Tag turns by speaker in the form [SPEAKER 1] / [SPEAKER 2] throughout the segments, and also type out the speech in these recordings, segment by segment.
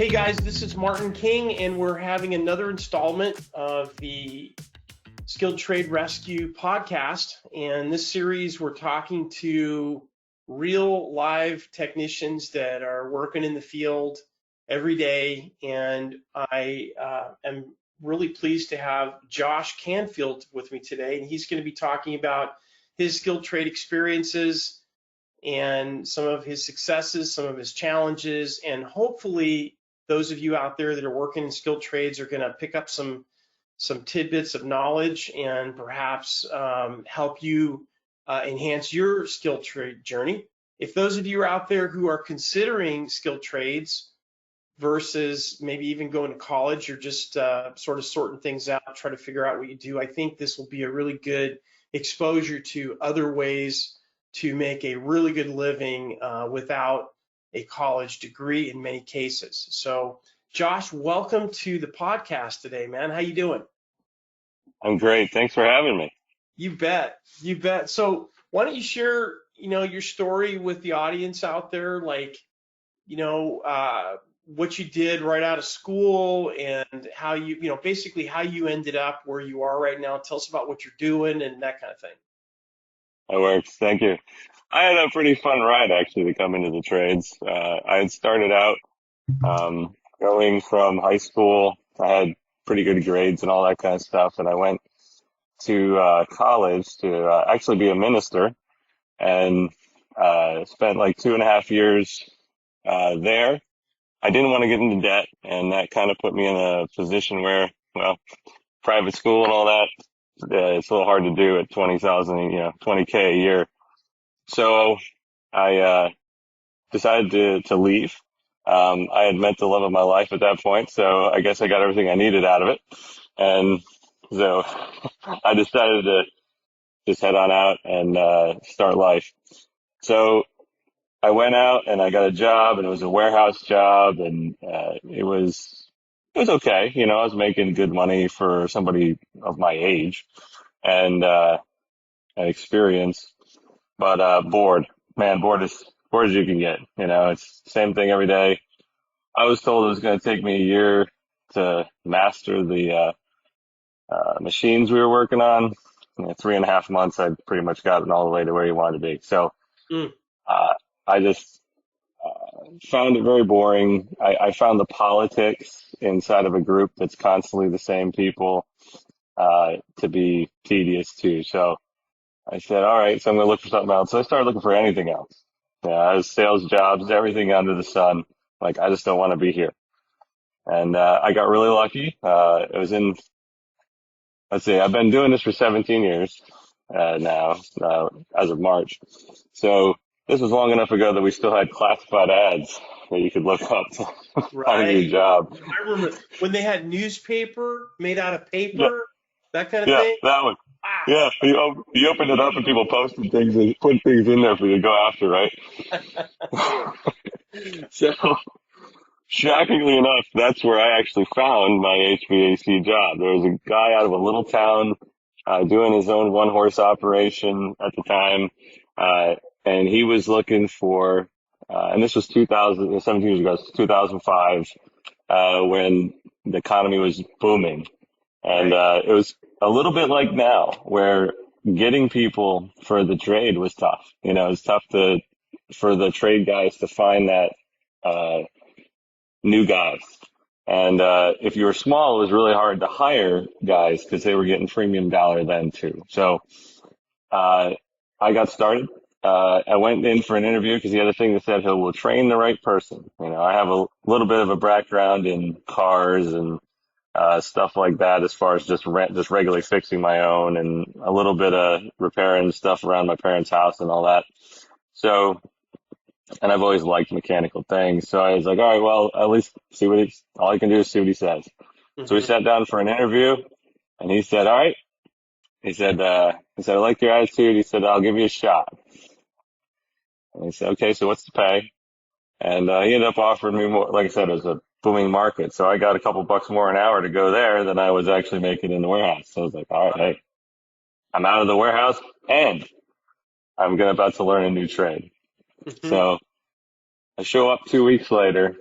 [SPEAKER 1] Hey guys, this is Martin King, and we're having another installment of the Skilled Trade Rescue podcast. And this series, we're talking to real live technicians that are working in the field every day. And I am really pleased to have Josh Canfield with me today, and he's going to be talking about his skilled trade experiences and some of his successes, some of his challenges, and hopefully those of you out there that are working in skilled trades are going to pick up some tidbits of knowledge and perhaps help you enhance your skilled trade journey. If those of you are out there who are considering skilled trades versus maybe even going to college or just sort of sorting things out, try to figure out what you do, I think this will be a really good exposure to other ways to make a really good living without a college degree in many cases. So Josh, welcome to the podcast today, man. How you doing?
[SPEAKER 2] I'm great. Thanks for having me.
[SPEAKER 1] You bet. You bet. So why don't you share, your story with the audience out there, like, what you did right out of school and how you, basically how you ended up where you are right now. Tell us about what you're doing and that kind of thing.
[SPEAKER 2] That works. Thank you. I had a pretty fun ride actually to come into the trades. I had started out going from high school. I had pretty good grades and all that kind of stuff, and I went to college to actually be a minister, and spent like 2.5 years there. I didn't want to get into debt, and that kind of put me in a position where, well, private school and all that, it's a little hard to do at 20,000, $20K a year. So I decided to leave. I had met the love of my life at that point, so I guess I got everything I needed out of it. And so I decided to just head on out and start life. So I went out and I got a job, and it was a warehouse job, and it was okay. I was making good money for somebody of my age and experience, but bored. Man, bored as you can get. It's the same thing every day. I was told it was going to take me a year to master the machines we were working on. 3.5 months, I'd pretty much gotten all the way to where you wanted to be. So I just found it very boring. I found the politics inside of a group that's constantly the same people to be tedious too. So I said, all right, so I'm going to look for something else. So I started looking for anything else. I was sales jobs, everything under the sun. Like, I just don't want to be here. And I got really lucky. It was in, let's see, I've been doing this for 17 years now, as of March. So this was long enough ago that we still had classified ads that you could look up to find a new job.
[SPEAKER 1] I remember when they had newspaper made out of paper, that kind of thing.
[SPEAKER 2] Yeah, that one. Yeah, you opened it up and people posted things and put things in there for you to go after, right? So, shockingly enough, that's where I actually found my HVAC job. There was a guy out of a little town doing his own one-horse operation at the time, and he was looking for, and this was 17 years ago, 2005, when the economy was booming. And it was a little bit like now, where getting people for the trade was tough. It's tough for the trade guys to find that new guys. And if you were small, it was really hard to hire guys because they were getting premium dollar then too. So I got started. I went in for an interview because the other thing that said we'll train the right person. I have a little bit of a background in cars and stuff like that, as far as just regularly fixing my own, and a little bit of repairing stuff around my parents' house and all that. So, and I've always liked mechanical things. So I was like, all right, well, at least all I can do is see what he says. Mm-hmm. So we sat down for an interview, and he said, all right. He said, I like your attitude. He said, I'll give you a shot. And he said, okay, so what's the pay? And he ended up offering me more. Like I said, it was a booming market. So I got a couple bucks more an hour to go there than I was actually making in the warehouse. So I was like, all right, hey, I'm out of the warehouse and I'm about to learn a new trade. Mm-hmm. So I show up 2 weeks later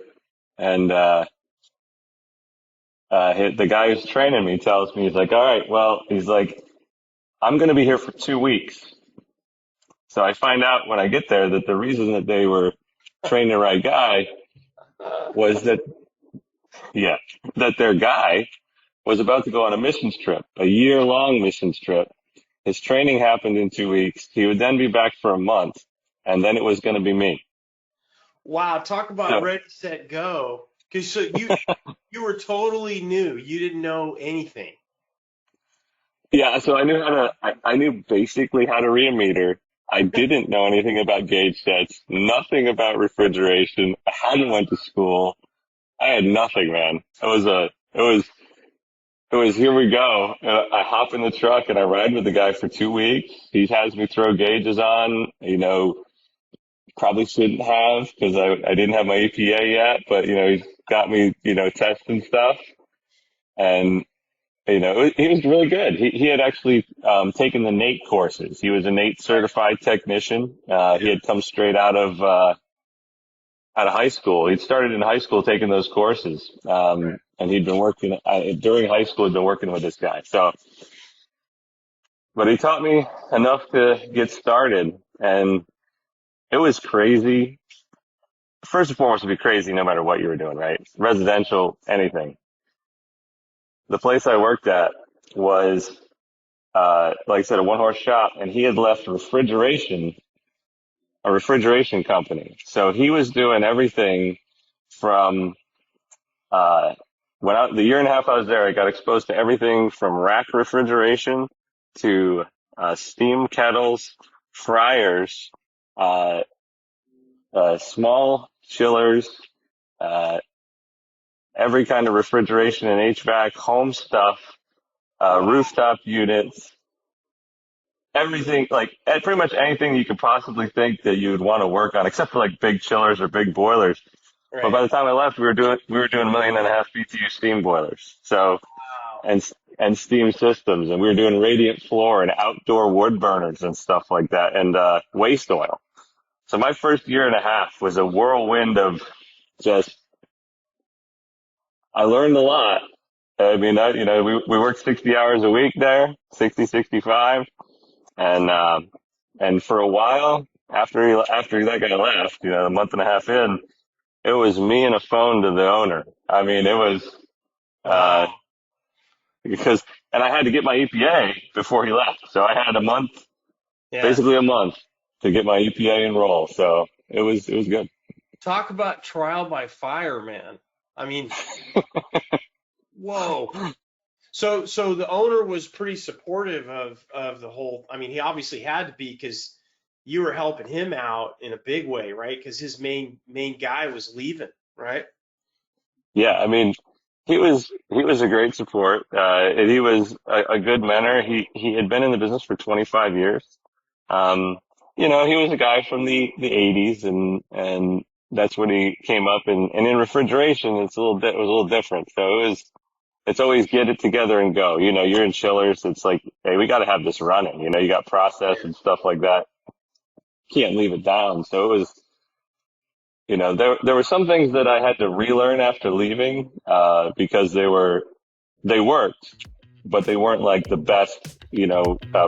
[SPEAKER 2] And the guy who's training me tells me, he's like, all right, well, he's like, I'm going to be here for 2 weeks. So I find out when I get there that the reason that they were training the right guy was that, yeah, that their guy was about to go on a missions trip, a year-long missions trip. His training happened in 2 weeks. He would then be back for a month, and then it was going to be me.
[SPEAKER 1] Wow, talk about
[SPEAKER 2] So,
[SPEAKER 1] ready, set, go. Because so you were totally new. You didn't know anything.
[SPEAKER 2] yeah, so I knew basically how to read a meter. I didn't know anything about gauge sets, nothing about refrigeration. I hadn't went to school. I had nothing, man. It was here we go. I hop in the truck and I ride with the guy for 2 weeks. He has me throw gauges on, probably shouldn't have because I didn't have my EPA yet, but, he's got me, testing stuff. And, he was really good. He had actually, taken the NATE courses. He was a NATE certified technician. He had come straight out of high school. He'd started in high school taking those courses. And he'd been working, during high school, he'd been working with this guy. But he taught me enough to get started, and it was crazy. First and foremost, it'd be crazy no matter what you were doing, right? Residential, anything. The place I worked at was, like I said, a one-horse shop, and he had left a refrigeration company. So he was doing everything from, the year and a half I was there, I got exposed to everything from rack refrigeration to, steam kettles, fryers, small chillers, every kind of refrigeration and HVAC, home stuff, rooftop units, everything, like pretty much anything you could possibly think that you would want to work on, except for like big chillers or big boilers. Right. But by the time I left, we were doing 1.5 million BTU steam boilers. So,
[SPEAKER 1] Wow.
[SPEAKER 2] and steam systems, and we were doing radiant floor and outdoor wood burners and stuff like that, and waste oil. So my first year and a half was a whirlwind of just, I learned a lot. I mean, we worked 60 hours a week there, 60, 65. And for a while after that guy left, a month and a half in, it was me and a phone to the owner. I mean, it was,
[SPEAKER 1] Wow.
[SPEAKER 2] and I had to get my EPA before he left. So I had basically a month to get my EPA enroll. So it was good.
[SPEAKER 1] Talk about trial by fire, man. I mean, whoa. So the owner was pretty supportive of the whole. I mean, he obviously had to be because you were helping him out in a big way, right? Because his main guy was leaving, right?
[SPEAKER 2] Yeah, I mean, he was a great support. And he was a good mentor. He had been in the business for 25 years. He was a guy from the 80s, and that's when he came up. And in refrigeration, it was a little different. So it's always get it together and go. You're in chillers. It's like, hey, we got to have this running. You got process and stuff like that. Can't leave it down. So it was, there were some things that I had to relearn after leaving, because they worked, but they weren't like the best,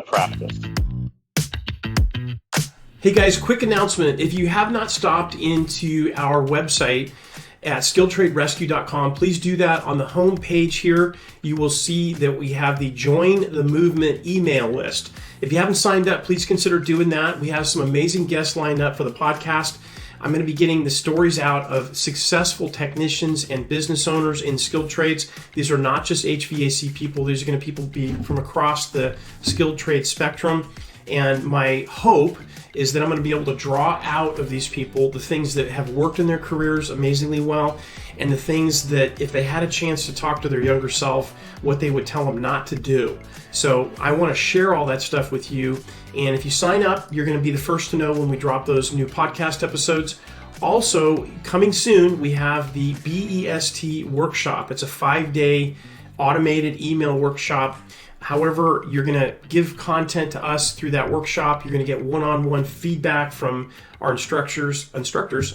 [SPEAKER 2] practice.
[SPEAKER 1] Hey guys, quick announcement. If you have not stopped into our website at skilledtraderescue.com, please do that. On the home page here, you will see that we have the Join the Movement email list. If you haven't signed up, please consider doing that. We have some amazing guests lined up for the podcast. I'm going to be getting the stories out of successful technicians and business owners in skilled trades. These are not just HVAC people. These are going to be from across the skilled trade spectrum. And my hope is that I'm going to be able to draw out of these people the things that have worked in their careers amazingly well, and the things that if they had a chance to talk to their younger self, what they would tell them not to do. So I want to share all that stuff with you. And if you sign up, you're going to be the first to know when we drop those new podcast episodes. Also, coming soon, we have the BEST workshop. It's a 5-day automated email workshop. However, you're going to give content to us through that workshop. You're going to get one-on-one feedback from our instructors,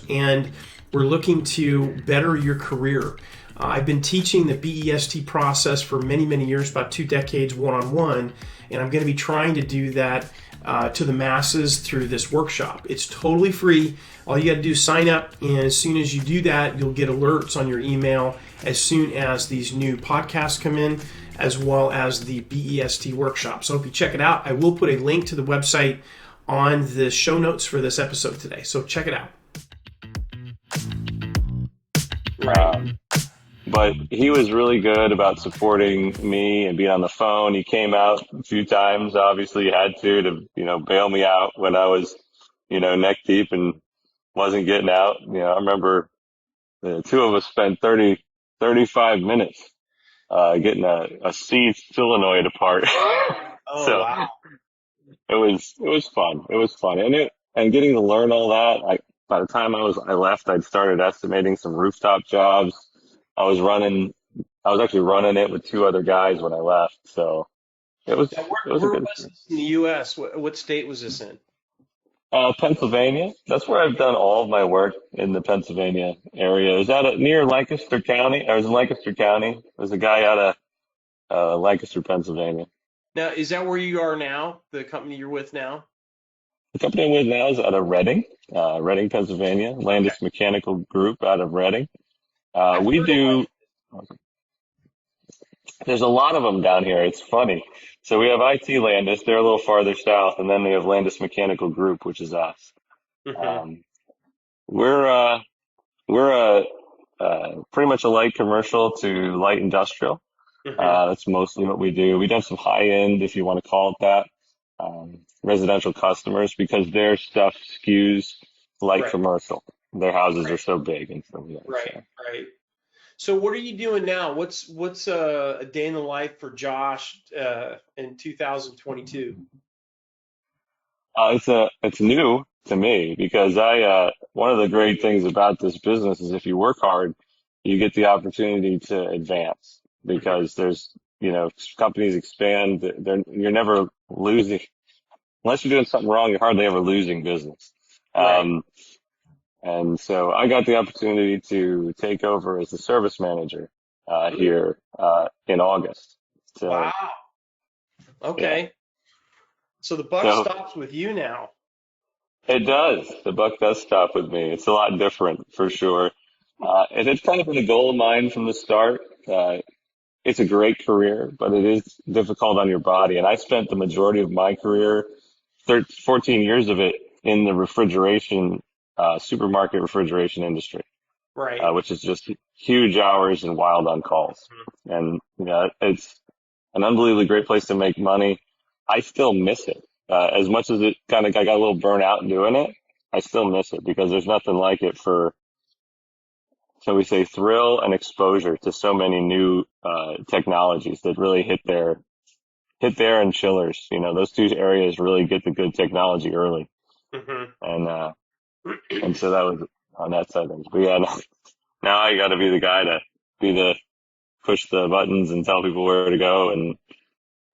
[SPEAKER 1] and we're looking to better your career. I've been teaching the BEST process for many, many years, about 2 decades, one-on-one, and I'm going to be trying to do that to the masses through this workshop. It's totally free. All you got to do is sign up, and as soon as you do that, you'll get alerts on your email as soon as these new podcasts come in, as well as the BEST workshop. So I hope you check it out. I will put a link to the website on the show notes for this episode today, so check it out.
[SPEAKER 2] But he was really good about supporting me and being on the phone. He came out a few times. Obviously, he had to bail me out when I was, neck deep and wasn't getting out. I remember the two of us spent 35 minutes getting a C solenoid apart.
[SPEAKER 1] Oh,
[SPEAKER 2] So
[SPEAKER 1] wow.
[SPEAKER 2] it was fun. It was fun, and getting to learn all that. By the time I left, I'd started estimating some rooftop jobs. I was actually running it with 2 other guys when I left. So it was
[SPEAKER 1] Now,
[SPEAKER 2] a
[SPEAKER 1] where
[SPEAKER 2] good
[SPEAKER 1] was this in the U.S.? What state was this in?
[SPEAKER 2] Pennsylvania. That's where I've done all of my work, in the Pennsylvania area. Is that near Lancaster County? I was in Lancaster County. There's a guy out of Lancaster, Pennsylvania.
[SPEAKER 1] Now, is that where you are now, the company you're with now?
[SPEAKER 2] The company I'm with now is out of Reading, Pennsylvania. Landis Mechanical Group out of Reading.
[SPEAKER 1] I've
[SPEAKER 2] We
[SPEAKER 1] heard of
[SPEAKER 2] do. There's a lot of them down here. It's funny. So we have IT Landis. They're a little farther south, and then we have Landis Mechanical Group, which is us.
[SPEAKER 1] Mm-hmm.
[SPEAKER 2] We're pretty much a light commercial to light industrial.
[SPEAKER 1] Mm-hmm.
[SPEAKER 2] That's mostly what we do. We do have some high end, if you want to call it that, residential customers, because their stuff skews light
[SPEAKER 1] Right.
[SPEAKER 2] commercial. Their houses are so big and stuff like that.
[SPEAKER 1] Right.
[SPEAKER 2] So.
[SPEAKER 1] Right. So what are you doing now? What's a day in the life for Josh in 2022?
[SPEAKER 2] It's new to me, because one of the great things about this business is if you work hard, you get the opportunity to advance, because there's, companies expand. You're never losing, unless you're doing something wrong, you're hardly ever losing business.
[SPEAKER 1] Right.
[SPEAKER 2] And so I got the opportunity to take over as the service manager, here, in August. So,
[SPEAKER 1] Wow.
[SPEAKER 2] yeah.
[SPEAKER 1] Okay. So the buck
[SPEAKER 2] So
[SPEAKER 1] stops with you now.
[SPEAKER 2] it does. The buck does stop with me. It's a lot different, for sure. And it's kind of been a goal of mine from the start. It's a great career, but it is difficult on your body. And I spent the majority of my career, 14 years of it, in the supermarket refrigeration industry,
[SPEAKER 1] Right.
[SPEAKER 2] which is just huge hours and wild on calls. And, it's an unbelievably great place to make money. I still miss it. As much as I got a little burnt out doing it, I still miss it, because there's nothing like it for, shall we say, thrill and exposure to so many new technologies that really hit there and chillers. Those 2 areas really get the good technology early,
[SPEAKER 1] Mm-hmm.
[SPEAKER 2] and so that was on that side of things. But yeah, now I got to be the guy to push the buttons and tell people where to go and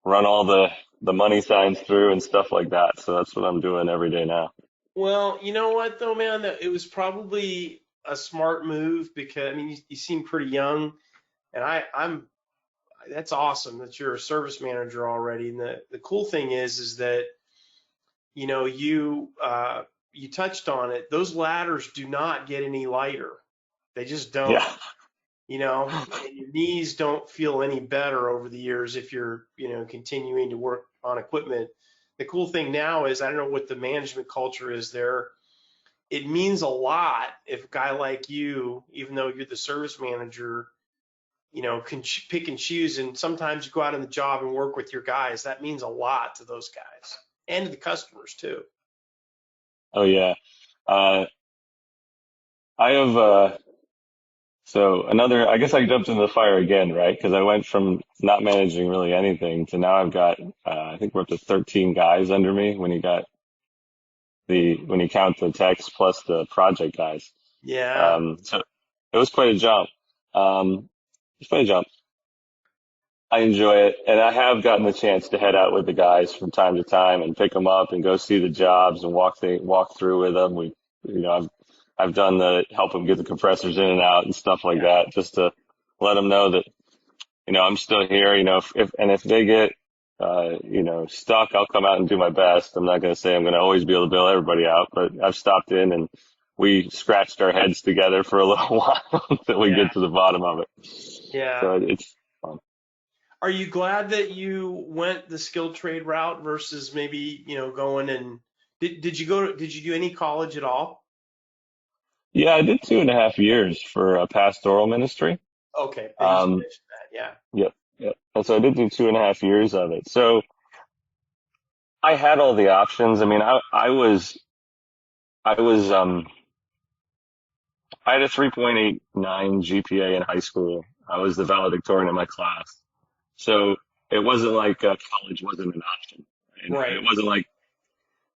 [SPEAKER 2] run all the money signs through and stuff like that. So that's what I'm doing every day now.
[SPEAKER 1] Well, you know what though, man, that it was probably a smart move because I mean you seem pretty young, and I'm that's awesome that you're a service manager already. And the cool thing is that you touched on it. Those ladders do not get any lighter. They just don't.
[SPEAKER 2] Yeah.
[SPEAKER 1] And your knees don't feel any better over the years if you're continuing to work on equipment. The cool thing now is I don't know what the management culture is there. It means a lot if a guy like you, even though you're the service manager, can pick and choose, and sometimes you go out on the job and work with your guys. That means a lot to those guys and to the customers too.
[SPEAKER 2] Oh yeah. I have, I guess I jumped into the fire again, right? Because I went from not managing really anything to now I've got, I think we're up to 13 guys under me when you count the techs plus the project guys.
[SPEAKER 1] Yeah.
[SPEAKER 2] So it was quite a jump. It's quite a jump. I enjoy it, and I have gotten the chance to head out with the guys from time to time and pick them up and go see the jobs and walk through with them. I've done the help them get the compressors in and out and stuff like
[SPEAKER 1] Yeah.
[SPEAKER 2] that, just to let them know that, I'm still here. If they get, stuck, I'll come out and do my best. I'm not going to say I'm going to always be able to bail everybody out, but I've stopped in and we scratched our heads together for a little while until we
[SPEAKER 1] Yeah.
[SPEAKER 2] get to the bottom of it.
[SPEAKER 1] Yeah.
[SPEAKER 2] So it's fun.
[SPEAKER 1] Are you glad that you went the skilled trade route versus maybe, going and did you do any college at all?
[SPEAKER 2] Yeah, I did 2.5 years for a pastoral ministry.
[SPEAKER 1] Okay. You
[SPEAKER 2] Um,
[SPEAKER 1] mentioned that. Yeah.
[SPEAKER 2] yep, yep. And so I did do 2.5 years of it. So I had all the options. I mean, I was, I had a 3.89 GPA in high school. I was the valedictorian in my class. So it wasn't like college wasn't an option. And
[SPEAKER 1] Right.
[SPEAKER 2] it wasn't like,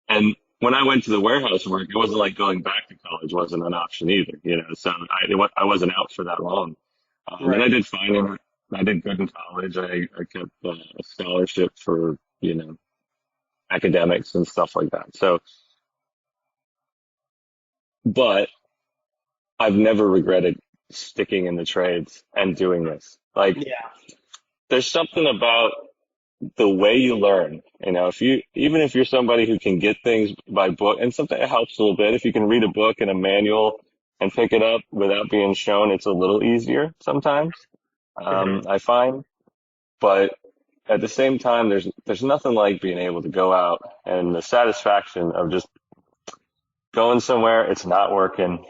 [SPEAKER 2] and when I went to the warehouse work, it wasn't like going back to college wasn't an option either. So I wasn't out for that long. And I
[SPEAKER 1] Right.
[SPEAKER 2] did fine I did good in college. I kept a scholarship for, academics and stuff like that. So, but I've never regretted sticking in the trades and doing this. Like,
[SPEAKER 1] Yeah.
[SPEAKER 2] there's something about the way you learn. Even if you're somebody who can get things by book, and something that helps a little bit, if you can read a book and a manual and pick it up without being shown, it's a little easier sometimes.
[SPEAKER 1] Mhm.
[SPEAKER 2] I find, but at the same time, there's nothing like being able to go out and the satisfaction of just going somewhere, it's not working,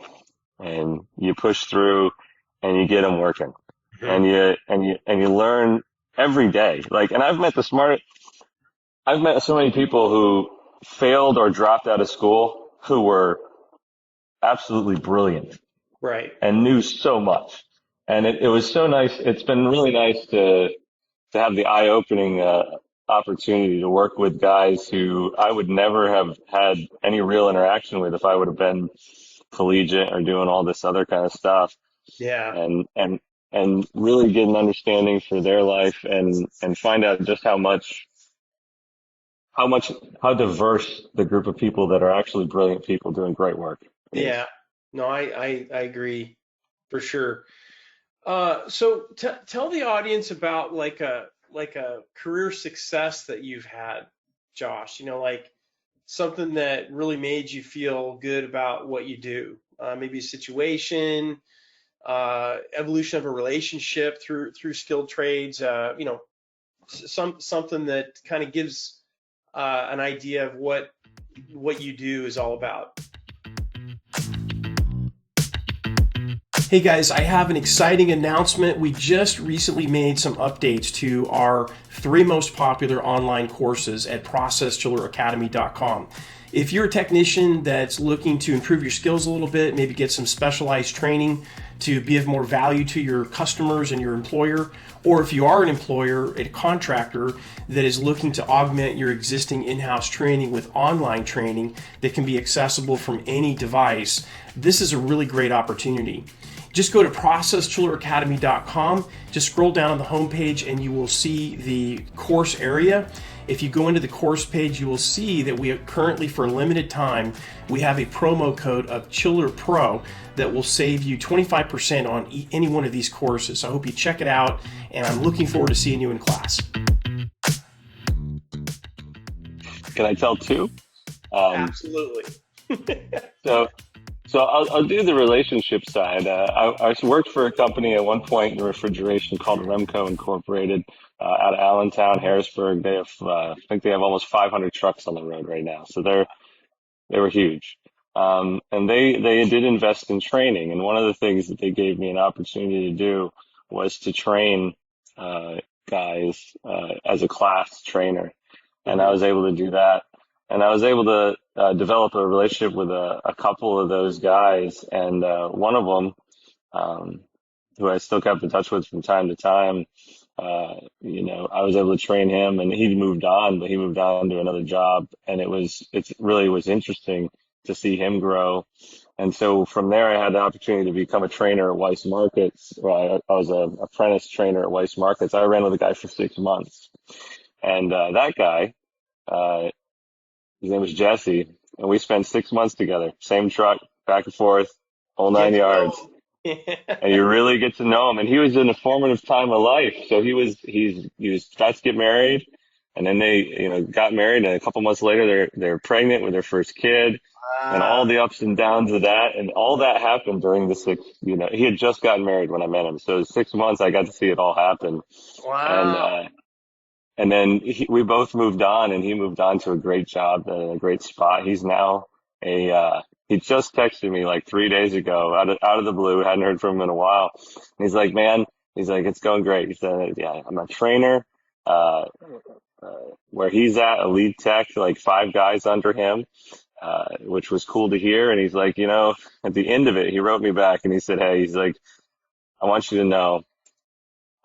[SPEAKER 2] and you push through and you get them working,
[SPEAKER 1] Mhm.
[SPEAKER 2] and you learn every day. Like, and I've met so many people who failed or dropped out of school who were absolutely brilliant
[SPEAKER 1] Right.
[SPEAKER 2] and knew so much. And it was so nice. It's been really nice to have the eye-opening opportunity to work with guys who I would never have had any real interaction with if I would have been collegiate or doing all this other kind of stuff,
[SPEAKER 1] Yeah.
[SPEAKER 2] and really get an understanding for their life and find out just how much how diverse the group of people that are actually brilliant people doing great work is.
[SPEAKER 1] Yeah. No, I agree for sure. So tell the audience about like a career success that you've had, Josh. Like something that really made you feel good about what you do. Maybe a situation, evolution of a relationship through skilled trades. Something that kind of gives an idea of what you do is all about. Hey guys, I have an exciting announcement. We just recently made some updates to our 3 most popular online courses at processchilleracademy.com. If you're a technician that's looking to improve your skills a little bit, maybe get some specialized training to be of more value to your customers and your employer, or if you are an employer, a contractor that is looking to augment your existing in-house training with online training that can be accessible from any device, this is a really great opportunity. Just go to processchilleracademy.com, just scroll down on the homepage and you will see the course area. If you go into the course page, you will see that we are currently, for a limited time, we have a promo code of Chiller Pro that will save you 25% on any one of these courses. So I hope you check it out, and I'm looking forward to seeing you in class.
[SPEAKER 2] Can I tell two? Um,
[SPEAKER 1] Absolutely.
[SPEAKER 2] so So I'll do the relationship side. I worked for a company at one point in refrigeration called Remco Incorporated out of Allentown, Harrisburg. I think they have almost 500 trucks on the road right now. So they were huge. And they did invest in training. And one of the things that they gave me an opportunity to do was to train, uh, guys, as a class trainer. And I
[SPEAKER 1] Mhm.
[SPEAKER 2] was able to do that. And I was able to, develop a relationship with a couple of those guys. And, one of them, um, who I still kept in touch with from time to time, I was able to train him and he moved on, but he moved on to another job. And it really was interesting to see him grow. And so from there, I had the opportunity to become a trainer at Weiss Markets. I was an apprentice trainer at Weiss Markets. I ran with a guy for 6 months. And, that guy, uh, his name was Jesse, and we spent 6 months together. Same truck, back and forth, whole nine
[SPEAKER 1] Get to
[SPEAKER 2] yards.
[SPEAKER 1] know
[SPEAKER 2] And you really get to know him. And he was in a formative time of life. So he was about to get married. And then they, got married, and a couple months later, they're pregnant with their first kid, and all the ups and downs of that. And all that happened during the he had just gotten married when I met him. So 6 months, I got to see it all happen. And,
[SPEAKER 1] wow.
[SPEAKER 2] and then we both moved on, and he moved on to a great job and a great spot. He's now he just texted me like 3 days ago out of the blue. Hadn't heard from him in a while. And he's like, man, it's going great. He said, yeah, I'm a trainer, where he's at, a lead tech, like 5 guys under him, which was cool to hear. And he's like, at the end of it, he wrote me back and he said, hey, he's like, I want you to know,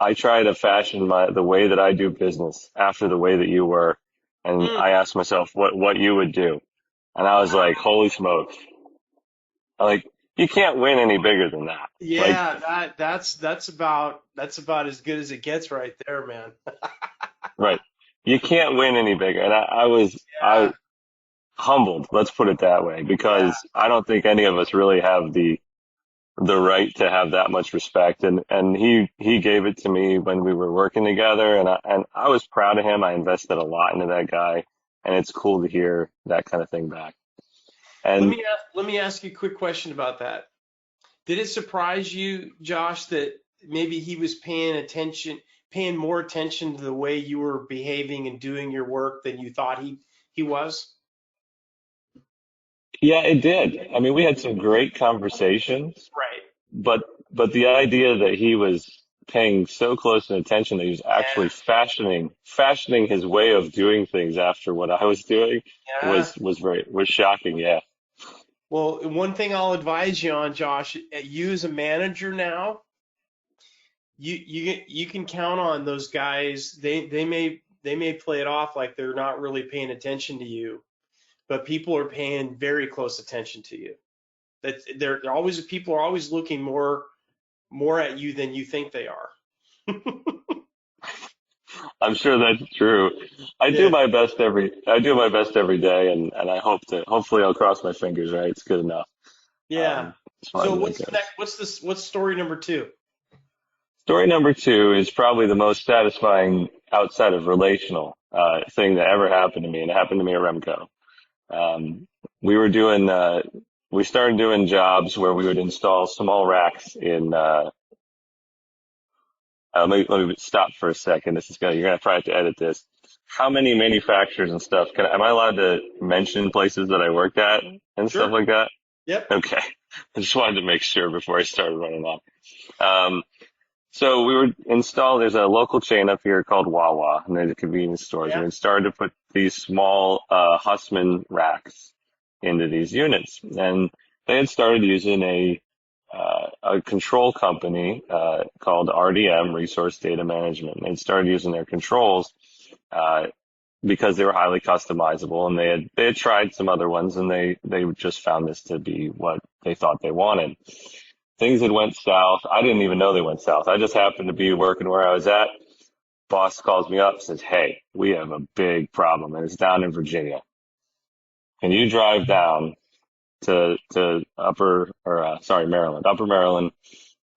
[SPEAKER 2] I try to fashion the way that I do business after the way that you were. And
[SPEAKER 1] Mm,
[SPEAKER 2] I asked myself what you would do. And I was like, holy smokes. Like, you can't win any bigger than that. Like,
[SPEAKER 1] yeah, that's about as good as it gets right there, man.
[SPEAKER 2] right. You can't win any bigger. And I
[SPEAKER 1] Yeah,
[SPEAKER 2] humbled, let's put it that way,
[SPEAKER 1] yeah.
[SPEAKER 2] because I don't think any of us really have the right to have that much respect. And he gave it to me when we were working together, and I was proud of him. I invested a lot into that guy, and it's cool to hear that kind of thing back. And
[SPEAKER 1] Let me ask you a quick question about that. Did it surprise you, Josh, that maybe he was paying more attention to the way you were behaving and doing your work than you thought he was?
[SPEAKER 2] yeah, it did. I mean, we had some great conversations,
[SPEAKER 1] Right.
[SPEAKER 2] but the idea that he was paying so close an attention that he was actually
[SPEAKER 1] Yeah.
[SPEAKER 2] fashioning his way of doing things after what I was doing
[SPEAKER 1] Yeah.
[SPEAKER 2] was shocking. Yeah.
[SPEAKER 1] Well, one thing I'll advise you on, Josh, you as a manager now, you can count on those guys. They may play it off like they're not really paying attention to you, but people are paying very close attention to you. That they're always people are always looking more at you than you think they are.
[SPEAKER 2] I'm sure that's true.
[SPEAKER 1] Yeah.
[SPEAKER 2] I do my best every day, and hopefully I'll cross my fingers, right? It's good enough.
[SPEAKER 1] Yeah.
[SPEAKER 2] As far
[SPEAKER 1] So
[SPEAKER 2] as that
[SPEAKER 1] what's the next?
[SPEAKER 2] goes.
[SPEAKER 1] What's story number two?
[SPEAKER 2] Story number two is probably the most satisfying outside of relational, thing that ever happened to me, and it happened to me at Remco. Um, we were doing, we started doing jobs where we would install small racks in, let me stop for a second. You're gonna probably have to edit this. How many manufacturers and stuff am I allowed to mention places that I worked at and stuff
[SPEAKER 1] Sure.
[SPEAKER 2] like that?
[SPEAKER 1] Yep.
[SPEAKER 2] Okay. I just wanted to make sure before I started running off. Um, so we were installed, there's a local chain up here called Wawa, and there's convenience stores, and
[SPEAKER 1] Yeah.
[SPEAKER 2] we started to put these small, Hussman racks into these units. And they had started using a control company, called RDM, Resource Data Management. They started using their controls, uh, because they were highly customizable, and they had tried some other ones, and they just found this to be what they thought they wanted. Things had went south. I didn't even know they went south. I just happened to be working where I was at. Boss calls me up, says, hey, we have a big problem, and it's down in Virginia. Can you drive down Maryland, upper Maryland,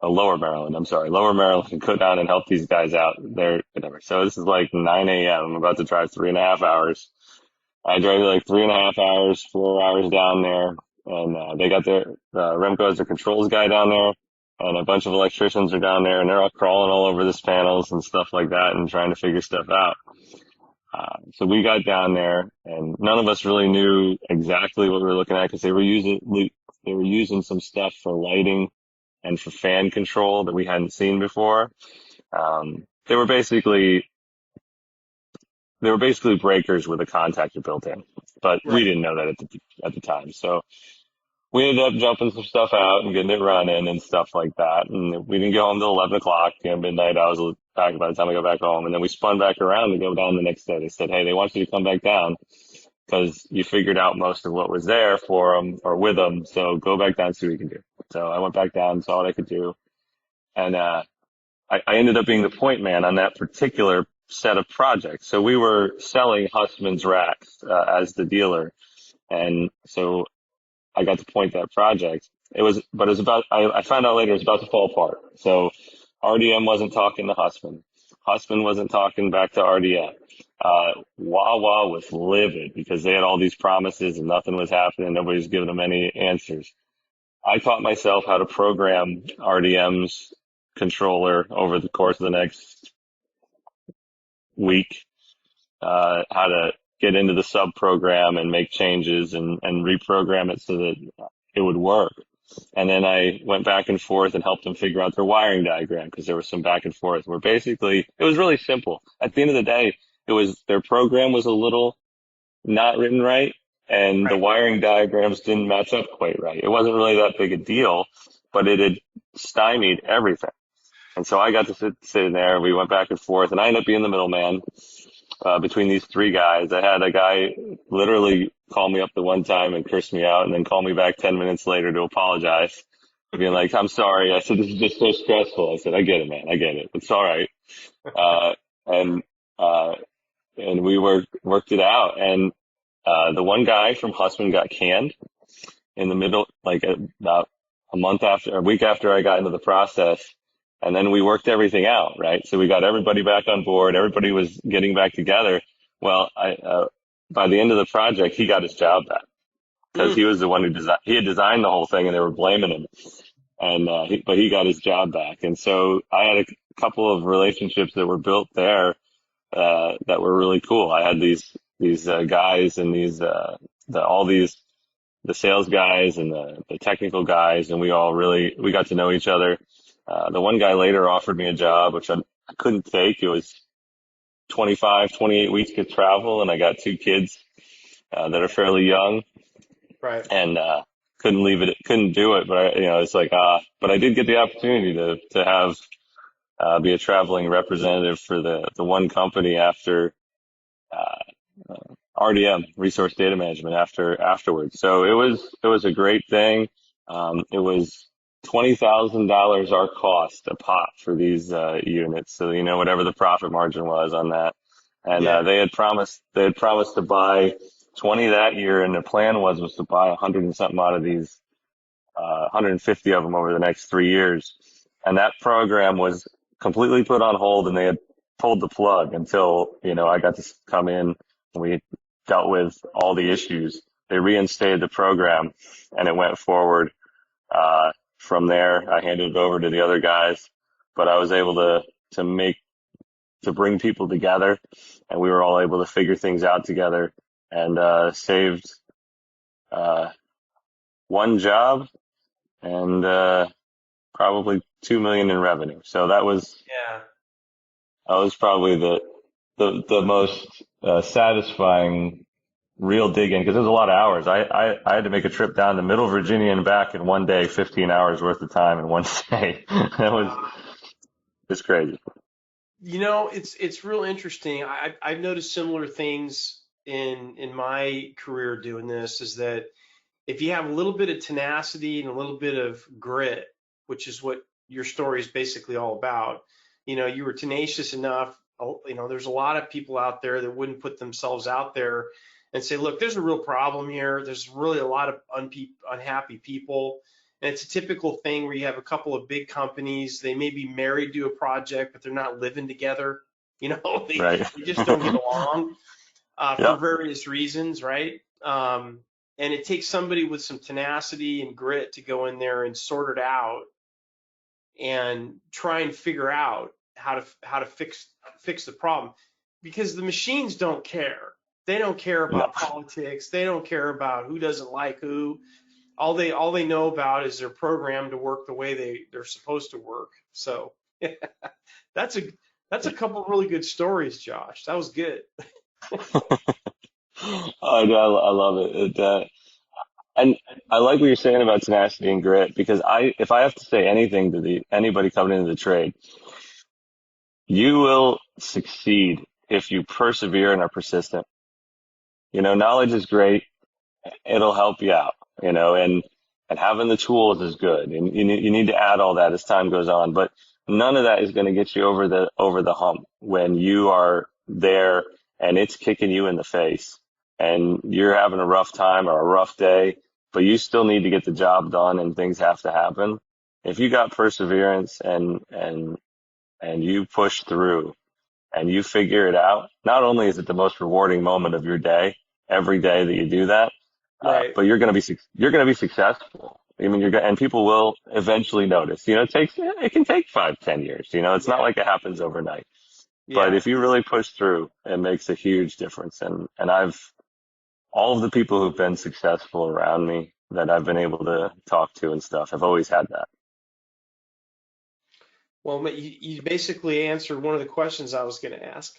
[SPEAKER 2] lower Maryland, I'm sorry, lower Maryland, and go down and help these guys out there, whatever. So this is like 9 a.m. I'm about to drive 3.5 hours. I drove like 3.5 hours, 4 hours down there, and they got Remco has their controls guy down there, and a bunch of electricians are down there, and they're all crawling all over this panels and stuff like that, and trying to figure stuff out. So we got down there, and none of us really knew exactly what we were looking at, because they were using some stuff for lighting and for fan control that we hadn't seen before. Um, they were basically breakers with a contactor built in, but we
[SPEAKER 1] Right.
[SPEAKER 2] didn't know that at the time. So we ended up jumping some stuff out and getting it running and stuff like that. And we didn't get home till 11 o'clock, midnight. I was back by the time I got back home. And then we spun back around to go down the next day. They said, hey, they want you to come back down because you figured out most of what was there for them or with them. So go back down and see what you can do. So I went back down, saw what I could do. And, I ended up being the point man on that particular set of projects. So we were selling Hussman's racks, as the dealer. And so I got to point that project. But it was about, I found out later it was about to fall apart. So RDM wasn't talking to Hussman. Hussman wasn't talking back to RDM. Wawa was livid because they had all these promises and nothing was happening. Nobody was giving them any answers. I taught myself how to program RDM's controller over the course of the next week, how to get into the sub program and make changes and reprogram it so that it would work. And then I went back and forth and helped them figure out their wiring diagram because there was some back and forth where basically it was really simple. At the end of the day, it was their program was a little not written right and the
[SPEAKER 1] Right.
[SPEAKER 2] wiring diagrams didn't match up quite right. It wasn't really that big a deal, but it had stymied everything. And so I got to sit in there and we went back and forth and I ended up being the middleman, between these three guys. I had a guy literally call me up the one time and curse me out and then call me back 10 minutes later to apologize, being like, I'm sorry. I said, this is just so stressful. I said, I get it, man. I get it. It's all right. Uh, and, uh, and we worked it out. And, the one guy from Hussman got canned in the middle, like about a week after I got into the process. And then we worked everything out, right? So we got everybody back on board. Everybody was getting back together. Well, by the end of the project, he got his job back because
[SPEAKER 1] Mm.
[SPEAKER 2] he was the one he had designed the whole thing and they were blaming him. And, but he got his job back. And so I had a couple of relationships that were built there, that were really cool. I had these guys and all these, the sales guys and the technical guys, and we got to know each other. The one guy later offered me a job, which I couldn't take. It was 25, 28 weeks of travel, and I got two kids, that are fairly young,
[SPEAKER 1] Right.
[SPEAKER 2] and, couldn't do it, but it's like, but I did get the opportunity to have, be a traveling representative for the one company after, RDM, resource data management afterwards. So it was a great thing. It was $20,000 our cost a pop for these, units. So, whatever the profit margin was on that. And,
[SPEAKER 1] Yeah.
[SPEAKER 2] they had promised to buy 20 that year. And the plan was to buy 100 and something out of these, 150 of them over the next 3 years. And that program was completely put on hold and they had pulled the plug until, I got to come in and we dealt with all the issues. They reinstated the program and it went forward. From there, I handed it over to the other guys, but I was able to bring people together and we were all able to figure things out together and, saved, uh, one job and, probably 2 million in revenue. So
[SPEAKER 1] Yeah.
[SPEAKER 2] that was probably the most, satisfying real digging because it was a lot of hours. I had to make a trip down to Middle Virginia and back in one day, 15 hours worth of time in one day. It's crazy.
[SPEAKER 1] It's real interesting. I've noticed similar things in my career doing this, is that if you have a little bit of tenacity and a little bit of grit, which is what your story is basically all about, you were tenacious enough. There's a lot of people out there that wouldn't put themselves out there and say, look, there's a real problem here. There's really a lot of unhappy people. And it's a typical thing where you have a couple of big companies. They may be married to a project, but they're not living together. They,
[SPEAKER 2] Right.
[SPEAKER 1] they just don't get along, for
[SPEAKER 2] Yep.
[SPEAKER 1] various reasons, right? And it takes somebody with some tenacity and grit to go in there and sort it out and try and figure out how to fix the problem, because the machines don't care. They don't care
[SPEAKER 2] No.
[SPEAKER 1] about politics. They don't care about who doesn't like who. All they know about is they're programmed to work the way they're supposed to work. So that's a that's a couple of really good stories, Josh. That was good.
[SPEAKER 2] I love it. And I like what you're saying about tenacity and grit because if I have to say anything to anybody coming into the trade, you will succeed if you persevere and are persistent. Knowledge is great. It'll help you out, and having the tools is good. And you need to add all that as time goes on, but none of that is going to get you over the hump when you are there and it's kicking you in the face and you're having a rough time or a rough day. but you still need to get the job done and things have to happen. If you got perseverance and you push through and you figure it out, not only is it the most rewarding moment of your day, every day that you do that,
[SPEAKER 1] Right.
[SPEAKER 2] but you're going to be successful. I mean, and people will eventually notice. It can take 5, 10 years. It's not
[SPEAKER 1] Yeah.
[SPEAKER 2] like it happens overnight. But
[SPEAKER 1] Yeah.
[SPEAKER 2] if you really push through, it makes a huge difference. And all of the people who've been successful around me that I've been able to talk to and stuff, have always had that.
[SPEAKER 1] Well, you basically answered one of the questions I was going to ask.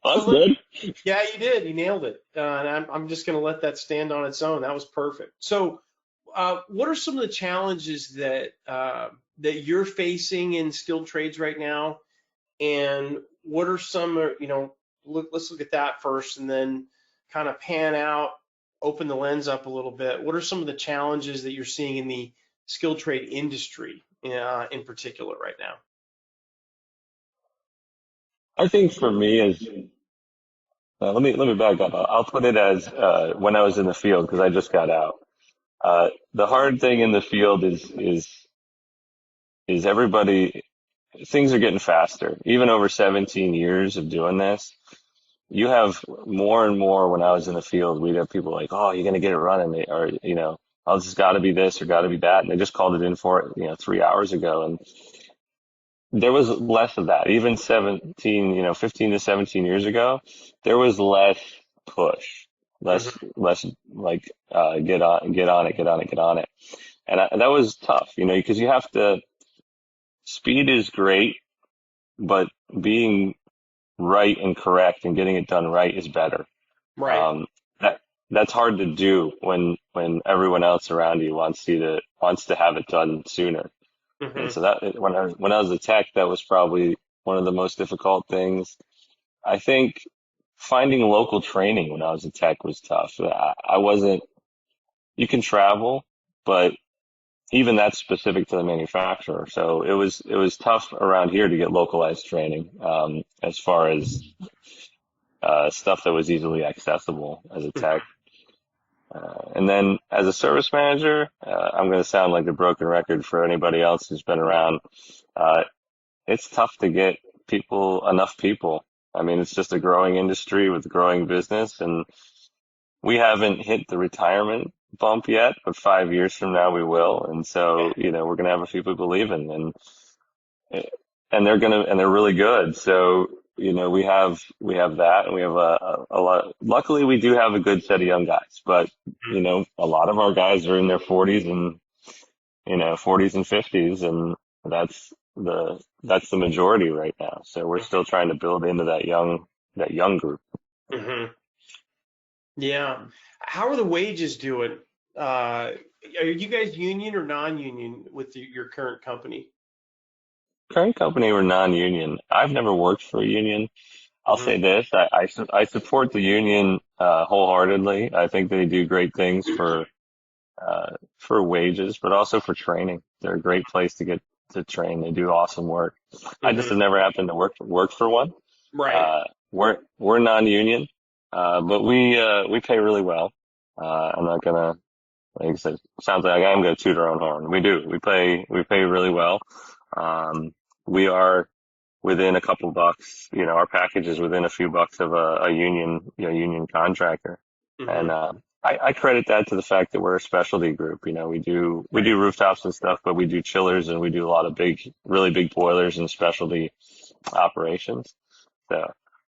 [SPEAKER 2] Well,
[SPEAKER 1] So
[SPEAKER 2] that's good.
[SPEAKER 1] yeah, you did. You nailed it. And I'm just going to let that stand on its own. That was perfect. So, what are some of the challenges that you're facing in skilled trades right now? And what are some, let's look at that first and then kind of pan out, open the lens up a little bit. What are some of the challenges that you're seeing in the skilled trade industry in particular right now?
[SPEAKER 2] I think for me is let me back up. I'll put it as when I was in the field because I just got out. The hard thing in the field is everybody things are getting faster. Even over 17 years of doing this, you have more and more. When I was in the field, we'd have people like, "Oh, you're gonna get it running," or "Oh, this has got to be this or got to be that," and they just called it in for it, 3 hours ago, and there was less of that. Even 15 to 17 years ago, there was less push,
[SPEAKER 1] Hmm.
[SPEAKER 2] less like get on it, and that was tough, because you have to. Speed is great, but being right and correct and getting it done right is better.
[SPEAKER 1] Right.
[SPEAKER 2] Um, that that's hard to do when everyone else around you wants to have it done sooner. And
[SPEAKER 1] Hmm.
[SPEAKER 2] so that when I was a tech, that was probably one of the most difficult things. I think finding local training when I was a tech was tough. I wasn't. You can travel, but even that's specific to the manufacturer. So it was tough around here to get localized training as far as stuff that was easily accessible as a tech. And then as a service manager, I'm going to sound like a broken record for anybody else who's been around. Uh, it's tough to get enough people. I mean, it's just a growing industry with growing business, and we haven't hit the retirement bump yet, but 5 years from now we will. And so, we're going to have a few people leaving, and they're really good. So, we have that, and we have a lot. Luckily, we do have a good set of young guys, but a lot of our guys are in their 40s and 50s, and that's the majority right now. So we're still trying to build into that young group.
[SPEAKER 1] Hmm. Yeah. How are the wages doing? Are you guys union or non-union with your current company?
[SPEAKER 2] Current company, we're non-union. I've never worked for a union. I'll
[SPEAKER 1] Hmm.
[SPEAKER 2] say this: I support the union wholeheartedly. I think they do great things for wages, but also for training. They're a great place to get to train. They do awesome work. I just
[SPEAKER 1] Hmm.
[SPEAKER 2] have never happened to work for one.
[SPEAKER 1] Right.
[SPEAKER 2] Uh, we're non-union, but we pay really well. I'm not gonna, like I said, sounds like I'm gonna toot our own horn. We do. We pay really well. Um, we are within a couple bucks. Our package is within a few bucks of a union contractor. And
[SPEAKER 1] Hmm.
[SPEAKER 2] I credit that to the fact that we're a specialty group. We do
[SPEAKER 1] Right.
[SPEAKER 2] rooftops and stuff, but we do chillers and we do a lot of really big boilers and specialty operations. So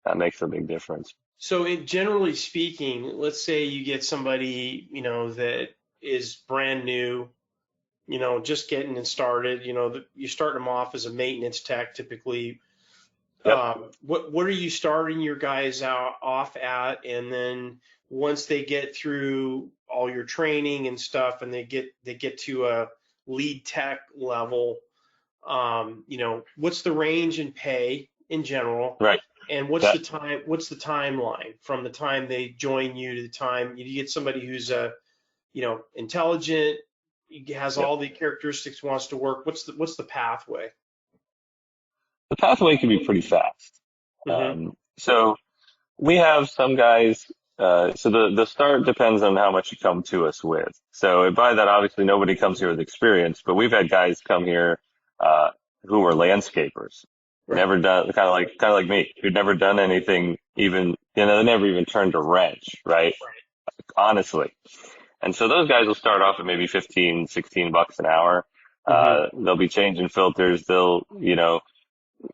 [SPEAKER 2] that makes a big difference.
[SPEAKER 1] So, generally speaking, let's say you get somebody, that is brand new, just getting it started, you start them off as a maintenance tech typically.
[SPEAKER 2] Yep.
[SPEAKER 1] What are you starting your guys out off at? And then once they get through all your training and stuff and they get to a lead tech level, what's the range in pay in general?
[SPEAKER 2] Right.
[SPEAKER 1] And
[SPEAKER 2] That
[SPEAKER 1] what's the timeline from the time they join you to the time you get somebody who's intelligent, has
[SPEAKER 2] Yep.
[SPEAKER 1] all the characteristics, wants to work. What's the pathway?
[SPEAKER 2] The pathway can be pretty fast.
[SPEAKER 1] Hmm.
[SPEAKER 2] So we have some guys. So the start depends on how much you come to us with. So by that, obviously nobody comes here with experience, but we've had guys come here, uh, who are landscapers,
[SPEAKER 1] Right.
[SPEAKER 2] never done, kind of like me, who'd never done anything even, they never even turned a wrench, right? Honestly. And so those guys will start off at maybe 15, 16 bucks an hour.
[SPEAKER 1] Mm-hmm.
[SPEAKER 2] They'll be changing filters.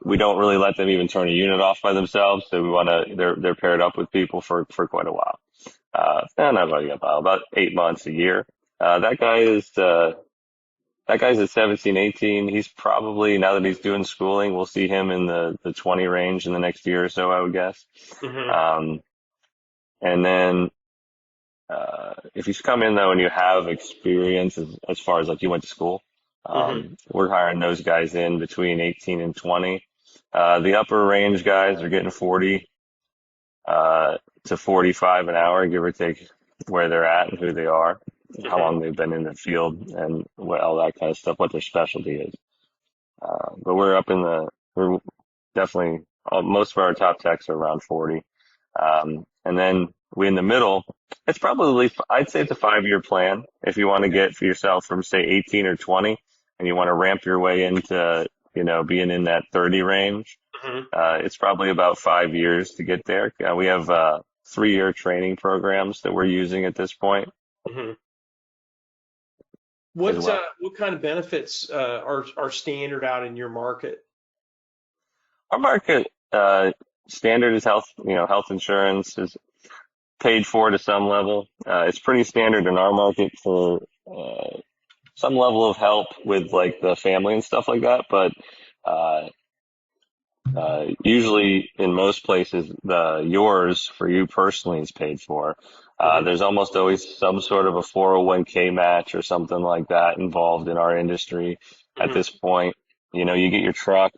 [SPEAKER 2] We don't really let them even turn a unit off by themselves. So they're paired up with people for quite a while. Not about 8 months, a year. That guy's at 17, 18. He's probably, now that he's doing schooling, we'll see him in the 20 range in the next year or so, I would guess.
[SPEAKER 1] Mm-hmm.
[SPEAKER 2] Um, and then, if you come in though and you have experience as far as like you went to school,
[SPEAKER 1] Mm-hmm.
[SPEAKER 2] we're hiring those guys in between 18 and 20. The upper range guys are getting 40, to 45 an hour, give or take where they're at and who they are, how
[SPEAKER 1] Mm-hmm.
[SPEAKER 2] long they've been in the field and what all that kind of stuff, what their specialty is. But we're definitely, most of our top techs are around 40. And then we in the middle, it's probably, I'd say it's a 5-year plan. If you want to get for yourself from say 18 or 20 and you want to ramp your way into, being in that 30 range,
[SPEAKER 1] Mm-hmm.
[SPEAKER 2] it's probably about 5 years to get there. We have, 3-year training programs that we're using at this point
[SPEAKER 1] Mm-hmm.
[SPEAKER 2] as well.
[SPEAKER 1] What kind of benefits are standard out in your market?
[SPEAKER 2] Our market, standard is health insurance is paid for to some level. It's pretty standard in our market for, some level of help with like the family and stuff like that. But, uh, usually in most places, yours for you personally is paid for.
[SPEAKER 1] Mm-hmm.
[SPEAKER 2] There's almost always some sort of a 401k match or something like that involved in our industry at
[SPEAKER 1] Mm-hmm.
[SPEAKER 2] this point. You get your truck,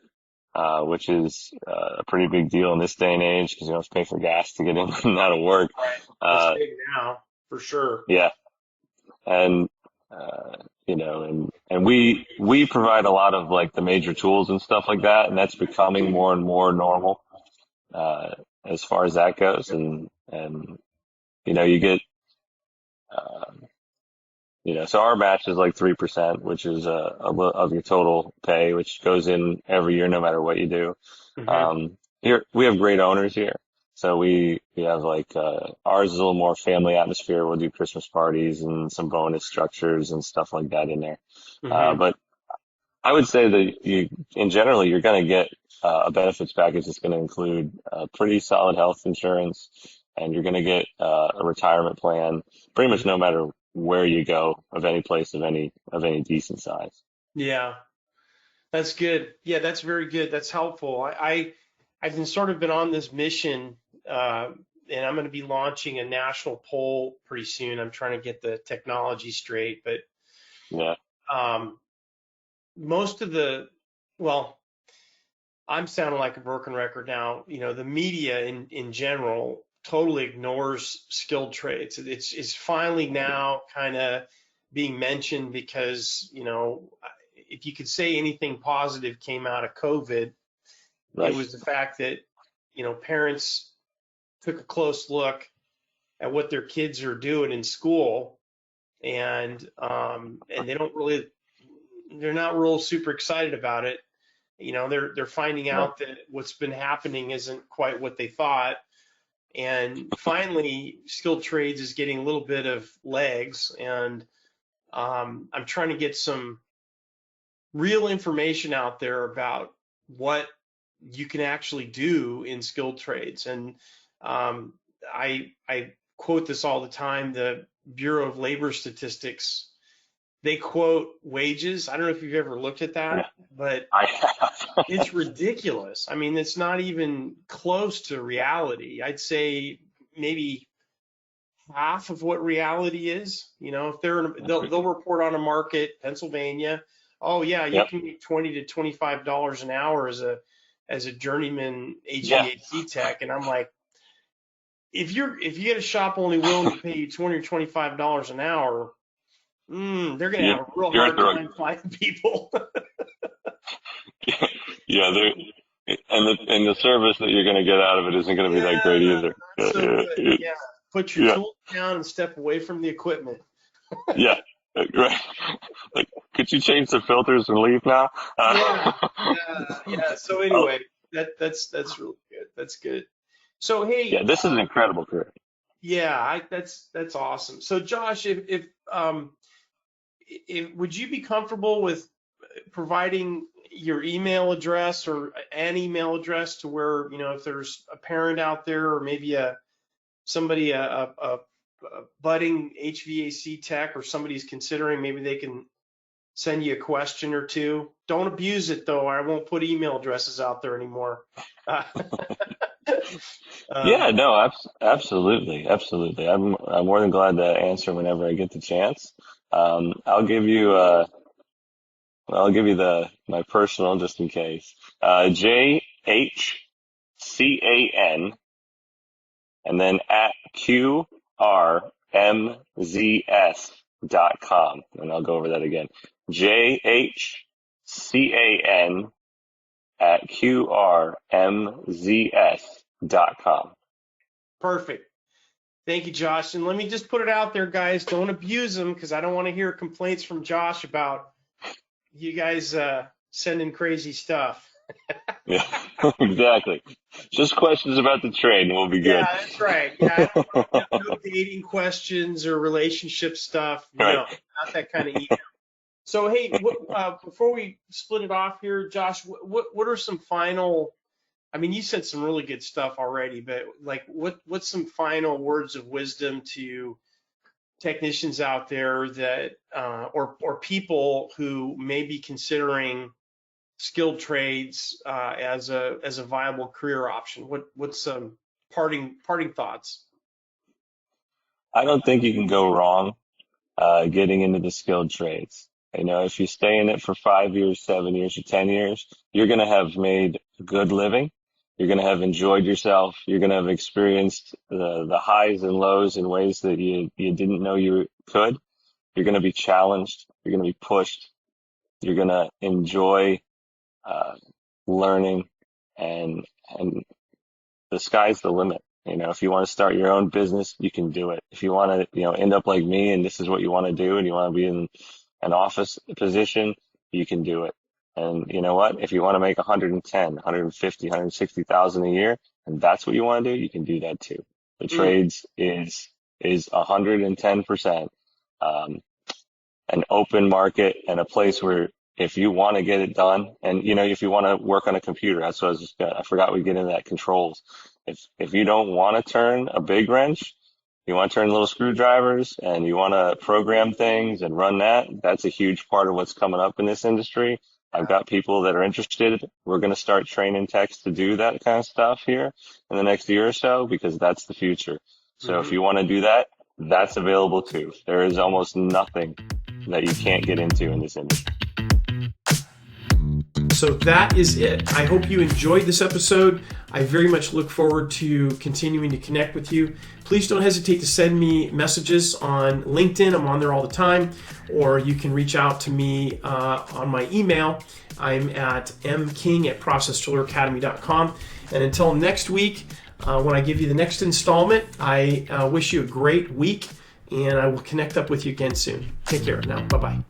[SPEAKER 2] which is, a pretty big deal in this day and age because you don't have to pay for gas to get in and out of work.
[SPEAKER 1] Right. That's
[SPEAKER 2] Uh,
[SPEAKER 1] big now, for sure.
[SPEAKER 2] yeah. And, and we provide a lot of like the major tools and stuff like that. And that's becoming more and more normal, as far as that goes. And, you get, uh, so our match is like 3%, which is, of your total pay, which goes in every year, no matter what you do.
[SPEAKER 1] Mm-hmm.
[SPEAKER 2] Here we have great owners here. So we have like, ours is a little more family atmosphere. We'll do Christmas parties and some bonus structures and stuff like that in there.
[SPEAKER 1] Mm-hmm.
[SPEAKER 2] But I would say that in general, you're going to get, a benefits package that's going to include, pretty solid health insurance, and you're going to get, a retirement plan pretty much no matter where you go of any place of any decent size.
[SPEAKER 1] Yeah, that's good. Yeah, that's very good. That's helpful. I've been on this mission, uh, and I'm going to be launching a national poll pretty soon. I'm trying to get the technology straight, but
[SPEAKER 2] Yeah.
[SPEAKER 1] um, most of the, well, I'm sounding like a broken record now. The media in general totally ignores skilled trades. It's finally now kind of being mentioned because, if you could say anything positive came out of COVID, it
[SPEAKER 2] Right.
[SPEAKER 1] was the fact that, parents took a close look at what their kids are doing in school, and they're not real super excited about it. They're finding
[SPEAKER 2] Right.
[SPEAKER 1] out that what's been happening isn't quite what they thought. And finally, skilled trades is getting a little bit of legs, and I'm trying to get some real information out there about what you can actually do in skilled trades. And um, I quote this all the time. The Bureau of Labor Statistics, they quote wages. I don't know if you've ever looked at
[SPEAKER 2] Yeah.
[SPEAKER 1] that, but
[SPEAKER 2] I have.
[SPEAKER 1] it's ridiculous. I mean, it's not even close to reality. I'd say maybe half of what reality is. If they'll report on a market, Pennsylvania. Oh yeah, you
[SPEAKER 2] Yep.
[SPEAKER 1] can make $20 to $25 an hour as a journeyman
[SPEAKER 2] Yeah.
[SPEAKER 1] HVAC tech, and I'm like, if you get a shop only willing to pay you $20 or $25 an hour, they're gonna
[SPEAKER 2] You,
[SPEAKER 1] have a real
[SPEAKER 2] you're at
[SPEAKER 1] hard
[SPEAKER 2] the right.
[SPEAKER 1] time finding people.
[SPEAKER 2] Yeah. And the service that you're going to get out of it isn't going to be that great
[SPEAKER 1] Yeah,
[SPEAKER 2] either.
[SPEAKER 1] not so good. Yeah. put your
[SPEAKER 2] Yeah.
[SPEAKER 1] tools down and step away from the equipment.
[SPEAKER 2] Yeah. Right. Like, could you change the filters and leave now?
[SPEAKER 1] Yeah. So
[SPEAKER 2] Oh,
[SPEAKER 1] anyway, that's really good. That's good. So hey,
[SPEAKER 2] yeah, this is an incredible career.
[SPEAKER 1] yeah, that's awesome. So Josh, if would you be comfortable with providing your email address or an email address to where, if there's a parent out there or maybe somebody a budding HVAC tech or somebody's considering, maybe they can send you a question or two. Don't abuse it though. I won't put email addresses out there anymore.
[SPEAKER 2] Yeah, no, absolutely, absolutely. I'm more than glad to answer whenever I get the chance. I'll give you my personal just in case. JHCAN and then at QRMZS.com. And I'll go over that again. JHCAN at QRMZS.com.
[SPEAKER 1] Perfect. Thank you, Josh. And let me just put it out there, guys. Don't abuse them because I don't want to hear complaints from Josh about you guys sending crazy stuff.
[SPEAKER 2] Yeah, exactly. Just questions about the trade and we'll be good.
[SPEAKER 1] Yeah, that's right. Yeah, no dating questions or relationship stuff.
[SPEAKER 2] Right.
[SPEAKER 1] No, not that kind of email. So, hey, before we split it off here, Josh, what are some final? I mean, you said some really good stuff already, but like, what's some final words of wisdom to technicians out there that, or people who may be considering skilled trades as a viable career option? What's some parting thoughts?
[SPEAKER 2] I don't think you can go wrong getting into the skilled trades. If you stay in it for 5 years, 7 years, or 10 years, you're going to have made a good living. You're going to have enjoyed yourself. You're going to have experienced the highs and lows in ways that you didn't know you could. You're going to be challenged. You're going to be pushed. You're going to enjoy learning, and the sky's the limit. If you want to start your own business, you can do it. If you want to, end up like me and this is what you want to do and you want to be in an office position, you can do it. And you know what? If you want to make 110, 150, 160,000 a year, and that's what you want to do, you can do that too. The trades is 110% an open market and a place where if you want to get it done, and if you want to work on a computer, that's what I forgot we get into that controls. If you don't want to turn a big wrench, you want to turn little screwdrivers and you want to program things and run that's a huge part of what's coming up in this industry. I've got people that are interested. We're going to start training techs to do that kind of stuff here in the next year or so because that's the future. So if you want to do that, that's available too. There is almost nothing that you can't get into in this industry.
[SPEAKER 1] So that is it. I hope you enjoyed this episode. I very much look forward to continuing to connect with you. Please don't hesitate to send me messages on LinkedIn. I'm on there all the time. Or you can reach out to me on my email. I'm at mking@processtooleracademy.com. And until next week, when I give you the next installment, I wish you a great week. And I will connect up with you again soon. Take care now. Bye-bye.